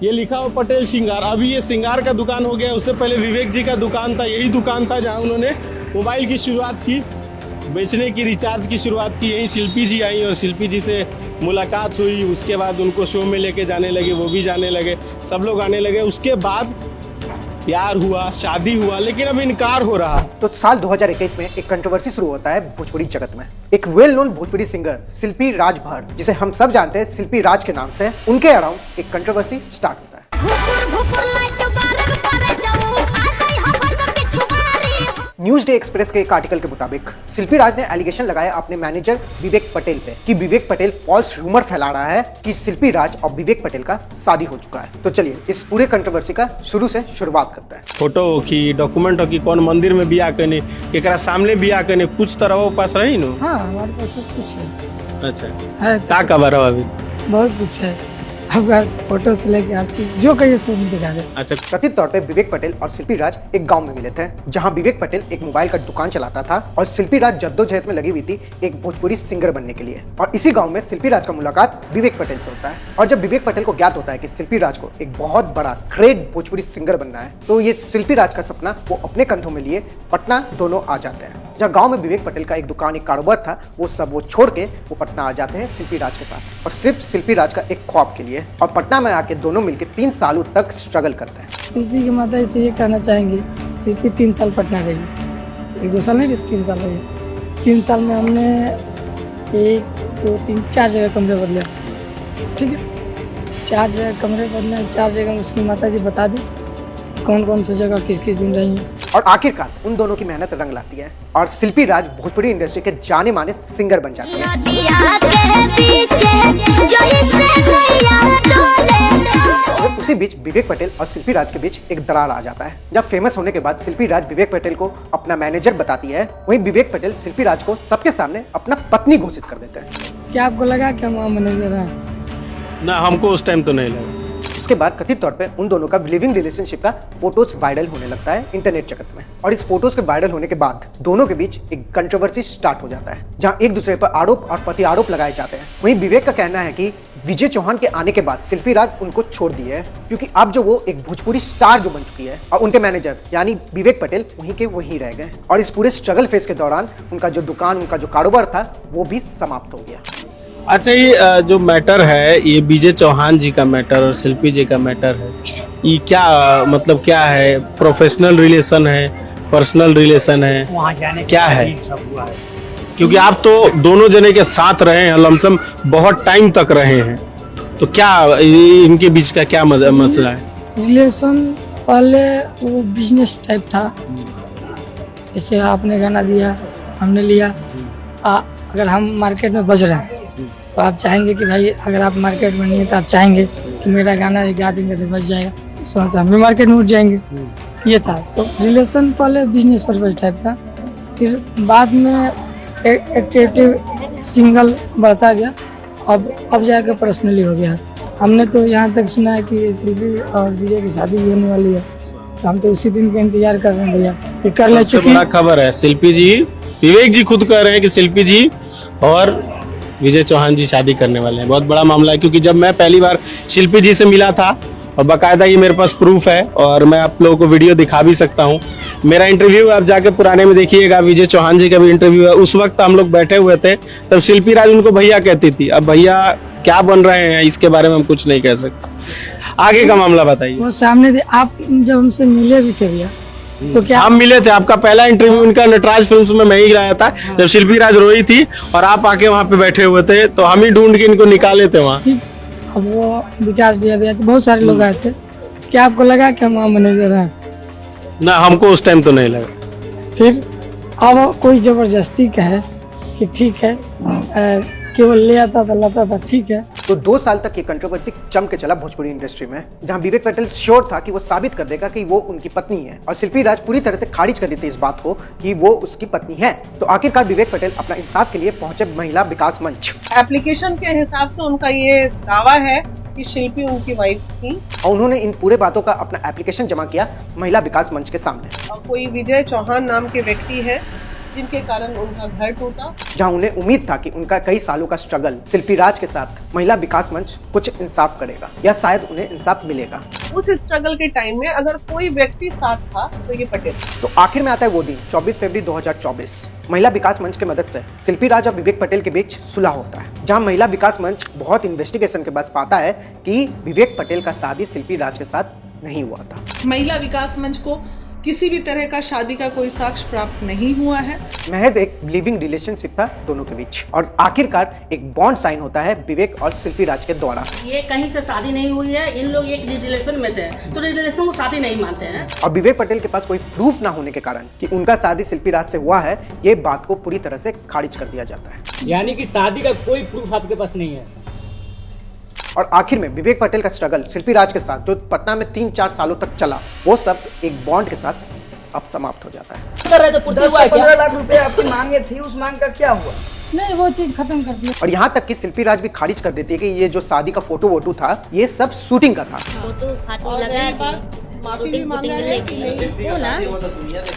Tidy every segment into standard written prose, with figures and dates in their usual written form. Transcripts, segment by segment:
ये लिखा हुआ पटेल श्रृंगार। अभी ये श्रृंगार का दुकान हो गया, उससे पहले विवेक जी का दुकान था। यही दुकान था जहाँ उन्होंने मोबाइल की शुरुआत की, बेचने की, रिचार्ज की शुरुआत की। यहीं शिल्पी जी आई और शिल्पी जी से मुलाकात हुई। उसके बाद उनको शो में लेके जाने लगे, वो भी जाने लगे, सब लोग आने लगे। उसके बाद प्यार हुआ, शादी हुआ, लेकिन अब इनकार हो रहा। तो साल 2021 में एक कंट्रोवर्सी शुरू होता है भोजपुरी जगत में। एक वेल नोन भोजपुरी सिंगर शिल्पी राज भट्ट, जिसे हम सब जानते हैं शिल्पी राज के नाम से, उनके अराउंड एक कंट्रोवर्सी स्टार्ट होता है। न्यूज डे एक्सप्रेस के एक आर्टिकल के मुताबिक शिल्पी राज ने एलिगेशन लगाया अपने मैनेजर विवेक पटेल पे कि विवेक पटेल फॉल्स रूमर फैला रहा है कि शिल्पी राज और विवेक पटेल का शादी हो चुका है। तो चलिए इस पूरे कंट्रोवर्सी का शुरू से शुरुआत करते हैं। फोटो की, डॉक्यूमेंट हो कि कौन मंदिर में बियाह करने, केकरा सामने बियाह करने, कुछ तरह वो पास रही नो। हाँ, हमारे पास सब कुछ है। अच्छा है का खबर है अभी? बहुत कुछ है, अब बस फोटो से लेके आरती जो कहिए सो दिखा दे। अच्छा, कथित तौर पे विवेक पटेल और शिल्पी राज एक गांव में मिले थे, जहां विवेक पटेल एक मोबाइल का दुकान चलाता था और शिल्पी राज जद्दोजहद में लगी हुई थी एक भोजपुरी सिंगर बनने के लिए। और इसी गांव में शिल्पी राज का मुलाकात विवेक पटेल से होता है। और जब विवेक पटेल को ज्ञात होता है कि शिल्पी राज को एक बहुत बड़ा ग्रेट भोजपुरी सिंगर बनना है, तो ये शिल्पी राज का सपना वो अपने कंधों में लिए पटना दोनों आ जाते हैं। जहाँ गांव में विवेक पटेल का एक दुकान, एक कारोबार था, वो छोड़ के वो पटना आ जाते हैं शिल्पी राज के साथ, और सिर्फ शिल्पी राज का एक ख्वाब के लिए। और पटना में आके दोनों मिलकर 3 सालों तक स्ट्रगल करते हैं। शिल्पी की माता से ये कहना चाहेंगे, शिल्पी 3 साल पटना रही, 1-2 साल नहीं रही, 3 साल रही। 3 साल में हमने 1, 2, 3, 4 जगह कमरे बदले। ठीक है, 4 जगह कमरे बदले, 4 जगह उसकी माता जी बता दी कौन कौन सी जगह किस किस दिन रही है। और आखिरकार उन दोनों की मेहनत रंग लाती है और शिल्पी राज भोजपुरी इंडस्ट्री के जाने माने सिंगर बन जाती है। और उसी बीच विवेक पटेल और शिल्पी राज के बीच एक दरार आ जाता है। जब फेमस होने के बाद शिल्पी राज विवेक पटेल को अपना मैनेजर बताती है, वहीं विवेक पटेल शिल्पी राज को सबके सामने अपना पत्नी घोषित कर देते हैं। क्या आपको लगा कि हम मैनेजर हैं? ना, हमको उस टाइम तो नहीं लगा। उसके बाद कथित तौर पे उन दोनों का लिविंग रिलेशनशिप का फोटोज वायरल होने लगता है इंटरनेट जगत में। और इस फोटोज के वायरल होने के बाद दोनों के बीच एक कंट्रोवर्सी स्टार्ट हो जाता है, जहां एक दूसरे पर आरोप और प्रति आरोप लगाए जाते हैं। वहीं विवेक का कहना है कि विजय चौहान के आने के बाद शिल्पी राज उनको छोड़ दिए है, क्योंकि अब जो वो एक भोजपुरी स्टार जो बन चुकी है, और उनके मैनेजर यानी विवेक पटेल वहीं के वहीं रह गए। और इस पूरे स्ट्रगल फेज के दौरान उनका जो दुकान, उनका जो कारोबार था, वो भी समाप्त हो गया। अच्छा, ये जो मैटर है, ये विजय चौहान जी का मैटर और शिल्पी जी का मैटर है, ये क्या मतलब क्या है? प्रोफेशनल रिलेशन है, पर्सनल रिलेशन है, क्या है? क्योंकि आप तो दोनों जने के साथ रहे हैं, लमसम बहुत टाइम तक रहे हैं, तो क्या इनके बीच का क्या मसला है? रिलेशन पहले वो बिजनेस टाइप था, जैसे आपने गाना दिया, हमने लिया। अगर हम मार्केट में बज रहे हैं तो आप चाहेंगे कि भाई अगर आप मार्केट में नहीं है तो आप चाहेंगे कि मेरा गाना गा देंगे तो बच जाएगा, इस वजह से हम भी मार्केट में उठ जाएंगे। ये था, तो रिलेशन पहले बिजनेस पर्पज टाइप था। फिर बाद में एक्टिव सिंगल बढ़ता गया, अब जाकर पर्सनली हो गया। हमने तो यहाँ तक सुना है कि शिल्पी और विजय की शादी भी होने वाली है, तो हम तो उसी दिन का इंतजार कर रहे हैं भैया, ये कर ले चुकी है। खबर है शिल्पी जी, विवेक जी खुद कह रहे हैं कि शिल्पी जी और विजय चौहान जी शादी करने वाले हैं। बहुत बड़ा मामला है, क्योंकि जब मैं पहली बार शिल्पी जी से मिला था, और बाकायदा ये मेरे पास प्रूफ है और मैं आप लोगों को वीडियो दिखा भी सकता हूँ। मेरा इंटरव्यू आप जाके पुराने में देखिएगा, विजय चौहान जी का भी इंटरव्यू है। उस वक्त हम लोग बैठे हुए थे, तब शिल्पी राज उनको भैया कहती थी। अब भैया क्या बन रहे हैं इसके बारे में हम कुछ नहीं कह सकते। आगे का मामला बताइए। वो सामने थे, आप जब हमसे मिले भी थे भैया, तो क्या हम मिले थे? आपका पहला इंटरव्यू उनका नटराज फिल्म्स में मैं ही कराया था, जब शिल्पी राज रोई थी और आप आके वहाँ पे बैठे हुए थे, तो हम ही ढूंढ के इनको निकाले थे वहाँ। अब वो विकास भैया थे, बहुत सारे लोग आए थे। क्या आपको लगा कि हम मैनेजर हैं? ना, हमको उस टाइम तो नहीं लगा। फिर अब कोई जबरदस्ती कहे कि ठीक है, केवल ले आता था, लाता था, ठीक है। तो 2 साल तक ये कंट्रोवर्सी जम के चला भोजपुरी इंडस्ट्री में, जहां विवेक पटेल श्योर था कि वो साबित कर देगा कि वो उनकी पत्नी है, और शिल्पी राज पूरी तरह से खारिज कर दी थी इस बात को कि वो उसकी पत्नी है। तो आखिरकार विवेक पटेल अपना इंसाफ के लिए पहुंचे महिला विकास मंच। एप्लीकेशन के हिसाब से उनका ये दावा है कि शिल्पी उनकी वाइफ थी, और उन्होंने इन पूरे बातों का अपना एप्लीकेशन जमा किया महिला विकास मंच के सामने। और कोई विजय चौहान नाम के व्यक्ति है जिनके कारण उनका घर टूटा। जहां उन्हें उम्मीद था कि उनका कई सालों का स्ट्रगल शिल्पी राज के साथ महिला विकास मंच कुछ इंसाफ करेगा या शायद उन्हें इंसाफ मिलेगा। उस स्ट्रगल के टाइम में अगर कोई व्यक्ति साथ था तो ये पटेल। तो आखिर में आता है वो दिन 24 फरवरी 2024। महिला विकास मंच की मदद से शिल्पी राज और विवेक पटेल के बीच सुलह होता है, जहां महिला विकास मंच बहुत इन्वेस्टिगेशन के बाद पाता है कि विवेक पटेल का शादी शिल्पी राज के साथ नहीं हुआ था। महिला विकास मंच को किसी भी तरह का शादी का कोई साक्ष्य प्राप्त नहीं हुआ है। महज एक लिविंग रिलेशनशिप था दोनों के बीच और आखिरकार एक बॉन्ड साइन होता है विवेक और शिल्पी राज के द्वारा। ये कहीं से शादी नहीं हुई है, इन लोग एक रिलेशन में थे तो रिलेशन को शादी नहीं मानते हैं। और विवेक पटेल के पास कोई प्रूफ ना होने के कारण कि उनका शादी शिल्पी राज से हुआ है, ये बात को पूरी तरह से खारिज कर दिया जाता है। यानी कि शादी का कोई प्रूफ आपके पास नहीं है। और आखिर में विवेक पटेल का स्ट्रगल शिल्पी राज के साथ जो पटना में 3-4 सालों तक चला, वो सब एक बॉन्ड के साथ अब समाप्त हो जाता है। 10-15 लाख रुपए आपकी मांगे थी, उस मांग का क्या हुआ? नहीं, वो चीज खत्म कर दिया। और यहाँ तक कि शिल्पी राज भी खारिज कर देती है कि ये जो शादी का फोटो वोटो था, ये सब शूटिंग का था। फोटो फाटो लगा दी, शूटिंग इसको ना।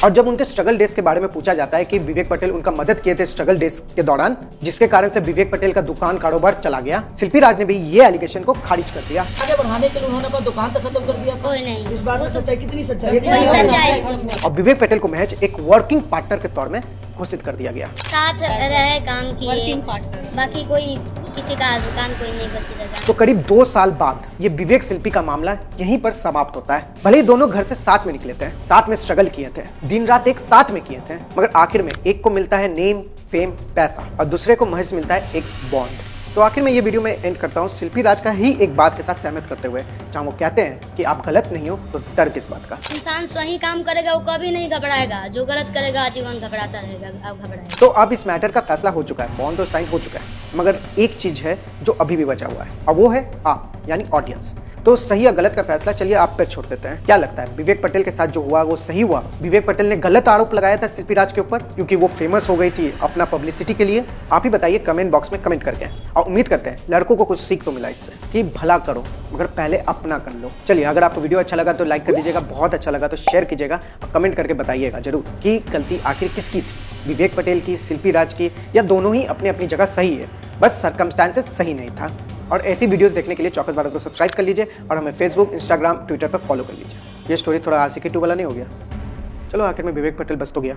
और जब उनके स्ट्रगल डेज के बारे में पूछा जाता है कि विवेक पटेल उनका मदद किए थे स्ट्रगल डेज के दौरान, जिसके कारण से विवेक पटेल का दुकान कारोबार चला गया, शिल्पी राज ने भी ये एलिगेशन को खारिज कर दिया। आगे बढ़ाने के लिए उन्होंने अपना दुकान तक खत्म कर दिया। कोई नहीं, इस बात में सच्चाई कितनी सच्चाई सच्चाई। और विवेक पटेल को महज एक वर्किंग पार्टनर के तौर में घोषित कर दिया गया। साथ रहे, काम किए, बाकी कोई किसी का दुकान कोई नहीं बचेगा। तो करीब 2 साल बाद ये विवेक शिल्पी का मामला यहीं पर समाप्त होता है। भले ही दोनों घर से साथ में निकले थे, साथ में स्ट्रगल किए थे, दिन रात एक साथ में किए थे, मगर आखिर में एक को मिलता है नेम, फेम, पैसा और दूसरे को महज मिलता है एक बॉन्ड। तो आखिर में ये वीडियो में एंड करता हूँ शिल्पी राज का ही एक बात के साथ सहमत करते हुए, जहाँ वो कहते हैं कि आप गलत नहीं हो तो डर किस बात का। इंसान सही काम करेगा वो कभी नहीं घबराएगा, जो गलत करेगा जीवन घबराता रहेगा, अब घबराएगा। तो अब इस मैटर का फैसला हो चुका है, बॉन्ड तो साइन हो चुका है, मगर एक चीज है जो अभी भी बचा हुआ है और वो है आप यानी ऑडियंस। तो सही या गलत का फैसला चलिए आप पर छोड़ देते हैं। क्या लगता है विवेक पटेल के साथ जो हुआ वो सही हुआ? विवेक पटेल ने गलत आरोप लगाया था शिल्पी राज के ऊपर क्योंकि वो फेमस हो गई थी अपना पब्लिसिटी के लिए? आप ही बताइए कमेंट बॉक्स में कमेंट करके। और उम्मीद करते हैं लड़कों को कुछ सीख तो मिला इससे कि भला करो मगर पहले अपना कर लो। चलिए, अगर आपको वीडियो अच्छा लगा तो लाइक कर दीजिएगा, बहुत अच्छा लगा तो शेयर कीजिएगा और कमेंट करके बताइएगा जरूर कि गलती आखिर किसकी थी, विवेक पटेल की, शिल्पी राज की, या दोनों ही अपनी अपनी जगह सही है, बस सर्कमस्टांसेस सही नहीं था। और ऐसी वीडियोस देखने के लिए चौकस भारत को सब्सक्राइब कर लीजिए और हमें फेसबुक, इंस्टाग्राम, ट्विटर पर फॉलो कर लीजिए। ये स्टोरी थोड़ा आशिकी 2 वाला नहीं हो गया? चलो, आखिर में विवेक पटेल बस तो गया।